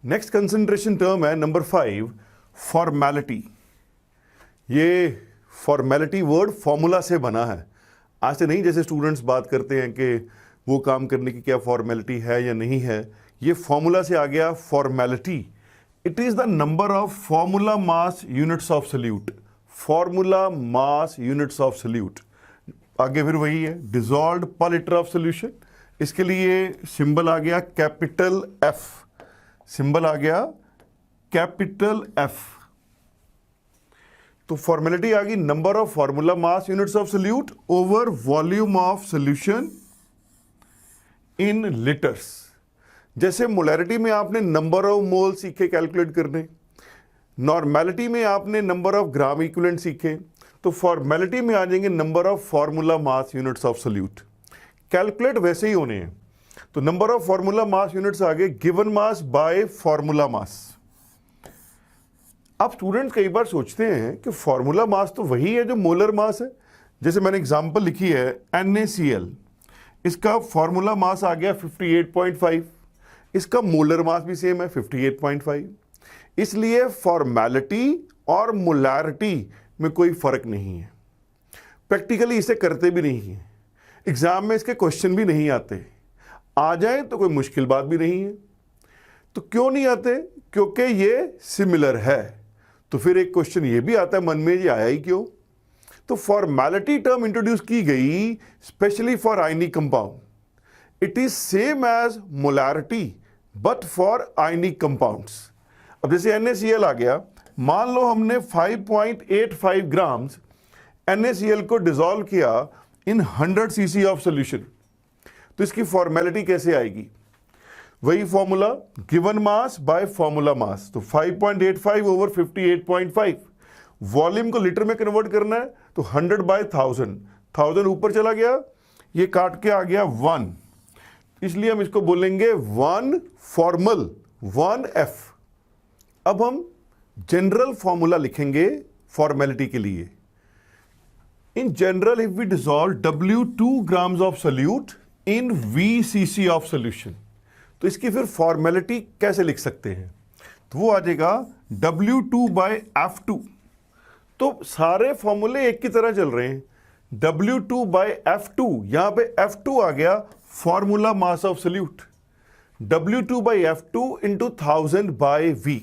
Next concentration term है number 5, formality. ये formality word formula से बना है। आज से नहीं जैसे स्टूडेंट्स बात करते हैं कि वो काम करने की क्या फॉर्मेलिटी है या नहीं है, ये फॉर्मूला से आ गया formality. It is the number of formula mass units of solute. Formula mass units of solute, आगे फिर वही है डिजॉल्व्ड पर लीटर ऑफ सोल्यूशन। इसके लिए सिंबल आ गया कैपिटल एफ, सिंबल आ गया कैपिटल एफ। तो फॉर्मेलिटी आ गई number of formula mass units of solute over volume of solution in litres. जैसे मोलैरिटी में आपने नंबर ऑफ मोल सीखे कैलकुलेट करने, नॉर्मेलिटी में आपने नंबर ऑफ ग्राम इक्विवेलेंट सीखे, तो फॉर्मेलिटी में आ जाएंगे number of formula mass units of solute. Calculate वैसे ही होने हैं। तो number of formula mass units आ गए given mass by formula mass. अब स्टूडेंट कई बार सोचते हैं कि फॉर्मूला मास तो वही है जो मोलर मास है। जैसे मैंने एग्जांपल लिखी है NaCl, इसका फॉर्मूला मास आ गया 58.5, इसका मोलर मास भी सेम है 58.5। इसलिए फॉर्मेलिटी और मोलैरिटी में कोई फर्क नहीं है। प्रैक्टिकली इसे करते भी नहीं है, एग्जाम में इसके क्वेश्चन भी नहीं आते, आ जाए तो कोई मुश्किल बात भी नहीं है। तो क्यों नहीं आते? क्योंकि ये सिमिलर है। तो फिर एक क्वेश्चन ये भी आता है मन में, ये आया ही क्यों? तो फॉर्मेलिटी टर्म इंट्रोड्यूस की गई specially for ionic compound. It is same as molarity but for ionic compounds. अब जैसे NaCl आ गया, मान लो हमने 5.85 ग्राम्स NaCl को डिसॉल्व किया इन 100 cc ऑफ सोल्यूशन, तो इसकी फॉर्मेलिटी कैसे आएगी? वही formula given mass by formula मास। तो 5.85 ओवर 58.5, वॉल्यूम को लीटर में कन्वर्ट करना है तो 100 बाय 1000 ऊपर चला गया, ये काट के आ गया 1, इसलिए हम इसको बोलेंगे 1 फॉर्मल 1F। अब हम जनरल फॉर्मूला लिखेंगे फॉर्मेलिटी के लिए। In general if we dissolve W2 grams of solute in VCC of solution, तो इसकी फिर फॉर्मेलिटी कैसे लिख सकते हैं? तो वो आ जाएगा W2 बाय F2। तो सारे फॉर्मूले एक की तरह चल रहे हैं। W2 बाय F2, यहां पे F2 आ गया formula mass of solute, W2 by F2 into 1000 by V।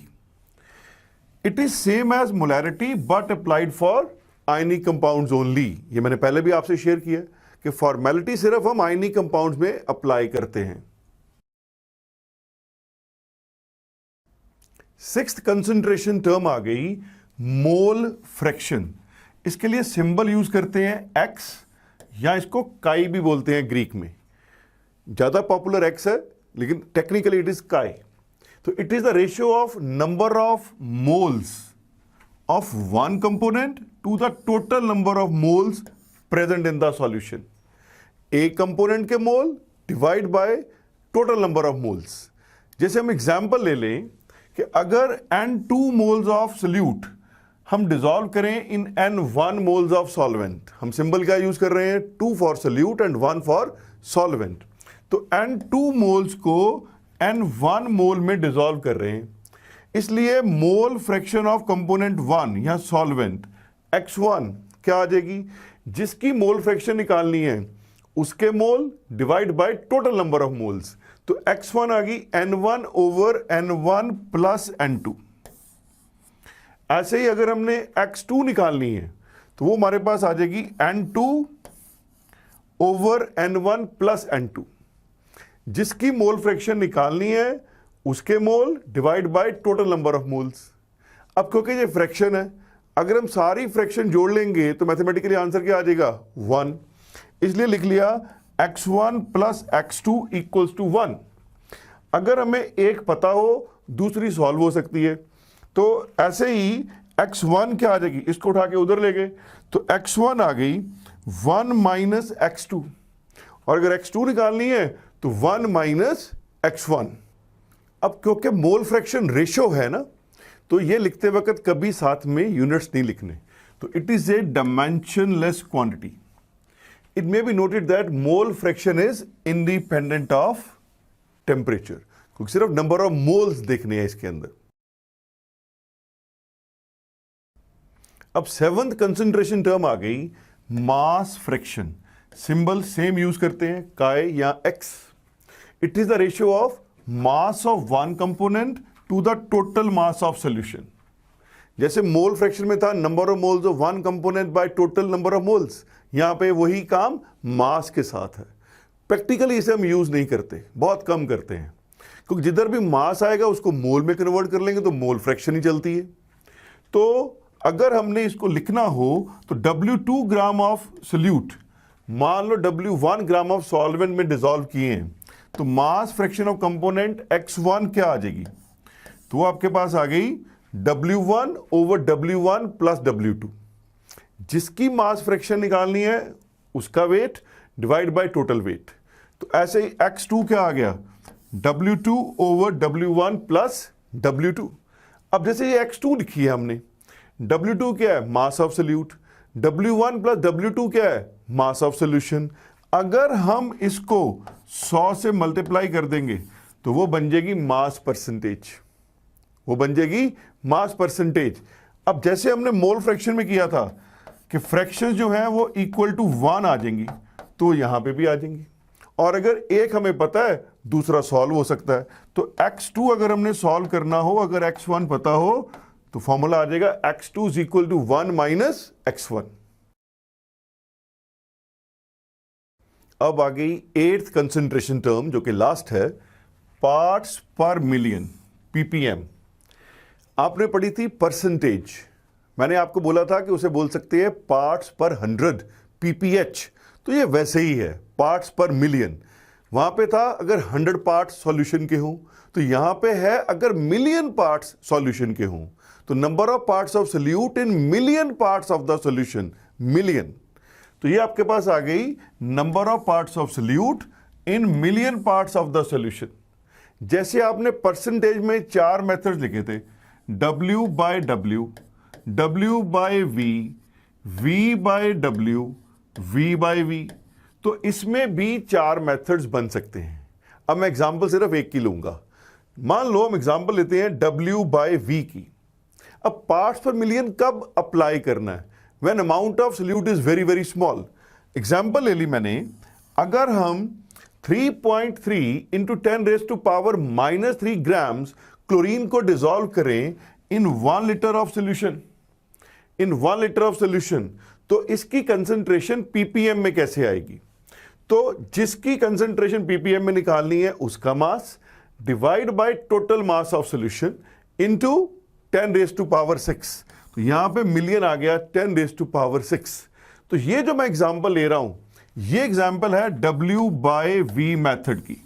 It is same as molarity but applied for ionic compounds only. ये मैंने पहले भी आपसे शेयर किया कि फॉर्मेलिटी सिर्फ हम आयनिक कंपाउंड्स में अप्लाई करते हैं। सिक्स्थ कंसंट्रेशन टर्म आ गई मोल फ्रैक्शन। इसके लिए सिंबल यूज करते हैं X, या इसको काई भी बोलते हैं ग्रीक में। ज्यादा पॉपुलर X है लेकिन टेक्निकली इट इज काई। तो it is the ratio of number of moles of one component to the total number of moles present in the solution. एक कंपोनेंट के mole divide by total number of moles. जैसे हम example ले लें कि अगर N2 moles of solute हम dissolve करें in N1 moles of solvent, हम सिंबल क्या यूज कर रहे हैं? 2 for solute and 1 for solvent. तो N2 मोल्स को N1 मोल में डिसॉल्व कर रहे हैं, इसलिए मोल फ्रैक्शन ऑफ कंपोनेंट 1 या सॉल्वेंट X1 क्या आ जाएगी? जिसकी मोल फ्रैक्शन निकालनी है उसके मोल divide by total number of moles. तो X1 आ गई N1 over N1 plus N2। ऐसे ही अगर हमने X2 निकालनी है तो वो हमारे पास आ जाएगी N2 over N1 plus N2। जिसकी मोल फ्रैक्शन निकालनी है उसके मोल divide by total number of moles. अब क्योंकि ये फ्रैक्शन है, अगर हम सारी फ्रैक्शन जोड़ लेंगे तो मैथमेटिकली आंसर क्या आ जाएगा? 1। इसलिए लिख लिया X1 plus X2 equals to 1। अगर हमें एक पता हो दूसरी सॉल्व हो सकती है, तो ऐसे ही X1 क्या आ जाएगी? इसको उठा के उधर ले गए तो X1 आ गई 1 माइनस X2, और अगर X2 निकालनी है तो 1 माइनस X1। अब क्योंकि मोल फ्रैक्शन रेशो है ना, तो ये लिखते वक्त कभी साथ में यूनिट्स नहीं लिखने। तो it is a dimensionless quantity. It may be noted that mole fraction is independent of temperature. क्योंकि सिर्फ नंबर ऑफ मोल्स देखने हैं इसके अंदर। अब सेवंथ कंसंट्रेशन टर्म आ गई mass fraction. Symbol same use करते हैं, काय या X. It is the ratio of mass of one component to the total mass of solution. जैसे मोल फ्रैक्शन में था number of moles of one component by total number of moles, यहां पे वही काम मास के साथ है। प्रैक्टिकली इसे हम यूज नहीं करते, बहुत कम करते हैं, क्योंकि जिधर भी मास आएगा उसको मोल में कन्वर्ट कर लेंगे तो मोल फ्रैक्शन ही चलती है। तो अगर हमने इसको लिखना हो तो W2 ग्राम ऑफ सोल्यूट, मान लो W1 ग्राम ऑफ सॉल्वेंट में डिसॉल्व किए हैं, तो mass fraction of component X1 क्या आ जाएगी? तो आपके पास आ गई W1 over W1 plus W2। जिसकी मास फ्रैक्शन निकालनी है उसका weight divide by total weight. तो ऐसे ही X2 क्या आ गया? W2 over W1 plus W2। अब जैसे ये X2 लिखी है हमने, W2 क्या है? मास of solute. W1 plus W2 क्या है? मास ऑफ सोल्यूशन। अगर हम इसको 100 से मल्टीप्लाई कर देंगे तो वो बन जाएगी मास परसेंटेज, वो बन जाएगी मास परसेंटेज। अब जैसे हमने मोल फ्रैक्शन में किया था कि फ्रैक्शंस जो हैं वो इक्वल टू 1 आ जाएंगी, तो यहां पे भी आ जाएंगी। और अगर एक हमें पता है, दूसरा सॉल्व हो सकता है। तो X2 अगर हमने सॉल्व करना हो, अगर X1 पता हो, तो फॉर्मूला आ जाएगा X2 is equal to 1 minus X1। अब आ गई 8th कंसंट्रेशन टर्म जो कि लास्ट है, पार्ट्स पर मिलियन, ppm। आपने पढ़ी थी परसेंटेज, मैंने आपको बोला था कि उसे बोल सकते हैं पार्ट्स पर 100, pph। तो ये वैसे ही है, पार्ट्स पर मिलियन। वहां पे था अगर 100 पार्ट्स सॉल्यूशन के हों, तो यहां पे है अगर मिलियन पार्ट्स सॉल्यूशन के हों। तो number of parts of solute in million parts of the solution, million. तो ये आपके पास आ गई number of parts of solute in million parts of the solution. जैसे आपने परसेंटेज में 4 मेथड्स लिखे थे, W by W, W by V, V by W, V by V। तो इसमें भी 4 मेथड्स बन सकते हैं। अब मैं एग्जांपल सिर्फ एक की लूंगा। मान लो हम एग्जांपल लेते हैं W बाय V की। अब पार्ट्स पर मिलियन कब अप्लाई करना है? When amount of solute is very very small। Example ले ली मैंने, अगर हम 3.3 into 10 raise to power -3 grams chlorine को डिसॉल्व करें in 1 litre of solution, in 1 litre of solution, तो इसकी कंसंट्रेशन ppm में कैसे आएगी? तो जिसकी कंसंट्रेशन ppm में निकालनी है उसका mass divide by total mass of solution into 10 raise to power 6। तो यहां पे मिलियन आ गया 10 रेज टू पावर 6। तो ये जो मैं एग्जांपल ले रहा हूं, ये एग्जांपल है W बाय V मेथड की।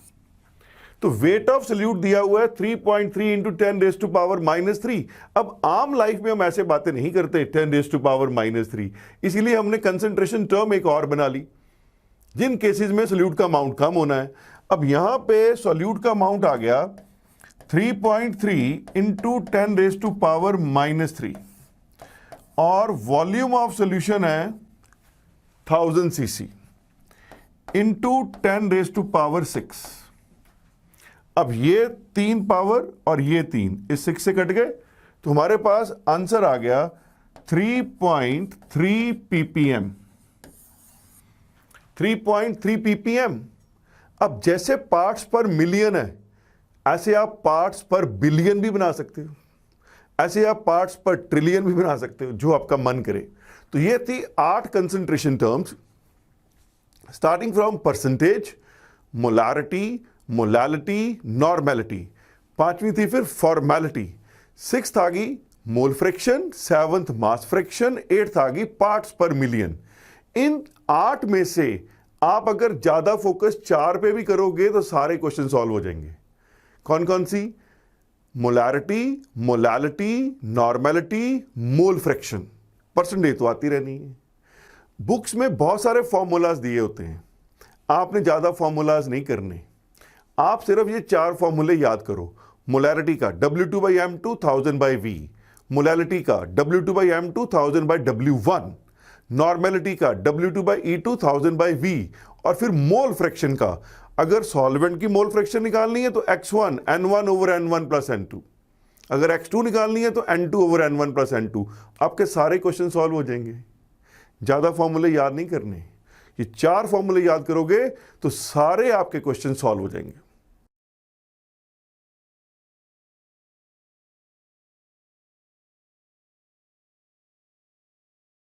तो वेट ऑफ सोल्यूट दिया हुआ है 3.3 इंटू 10 रेज टू पावर -3। अब आम लाइफ में हम ऐसे बातें नहीं करते 10 रेज टू पावर -3, इसीलिए हमने कंसंट्रेशन टर्म एक और बना ली जिन केसेस में सोल्यूट का अमाउंट कम होना है। अब यहां पे सोल्यूट का अमाउंट आ गया 3.3 इंटू 10 रेज टू पावर -3 और वॉल्यूम ऑफ सोल्यूशन है 1000 cc into 10 raise to power 6। अब ये 3 पावर और ये 3 इस 6 से कट गए, तो हमारे पास आंसर आ गया 3.3 ppm, 3.3 ppm। अब जैसे पार्ट्स पर मिलियन है, ऐसे आप पार्ट्स पर बिलियन भी बना सकते हो, ऐसे आप पार्ट्स पर ट्रिलियन भी बना सकते हो, जो आपका मन करे। तो ये थी 8 concentration terms, starting from percentage, molarity, molality, normality. 5वीं थी फिर फॉर्मेलिटी, 6th आ गई mole fraction, 7th mass fraction, 8th आ गई पार्ट्स पर मिलियन। इन 8 में से आप अगर ज्यादा फोकस 4 पे भी करोगे तो सारे क्वेश्चन सॉल्व हो जाएंगे। कौन कौन सी? Molarity, molality, normality, mole fraction. Percentage तो आती रहनी है। बुक्स में बहुत सारे फॉर्मूलाज दिए होते हैं, आपने ज्यादा फॉर्मूलाज नहीं करने, आप सिर्फ ये 4 फॉर्मूले याद करो। मोलारिटी का W2/M2 1000/V, मोलालिटी का W2/M2 1000/W1, नॉर्मेलिटी का W2/E2 1000/V, और फिर मोल फ्रैक्शन का अगर सॉल्वेंट की मोल फ्रैक्शन निकालनी है तो x1 n1 over n1 plus n2, अगर x2 निकालनी है तो n2 over n1 plus n2। आपके सारे क्वेश्चन सॉल्व हो जाएंगे, ज़्यादा फॉर्मूले याद नहीं करने। ये 4 फॉर्मूले याद करोगे तो सारे आपके क्वेश्चन सॉल्व हो जाएंगे।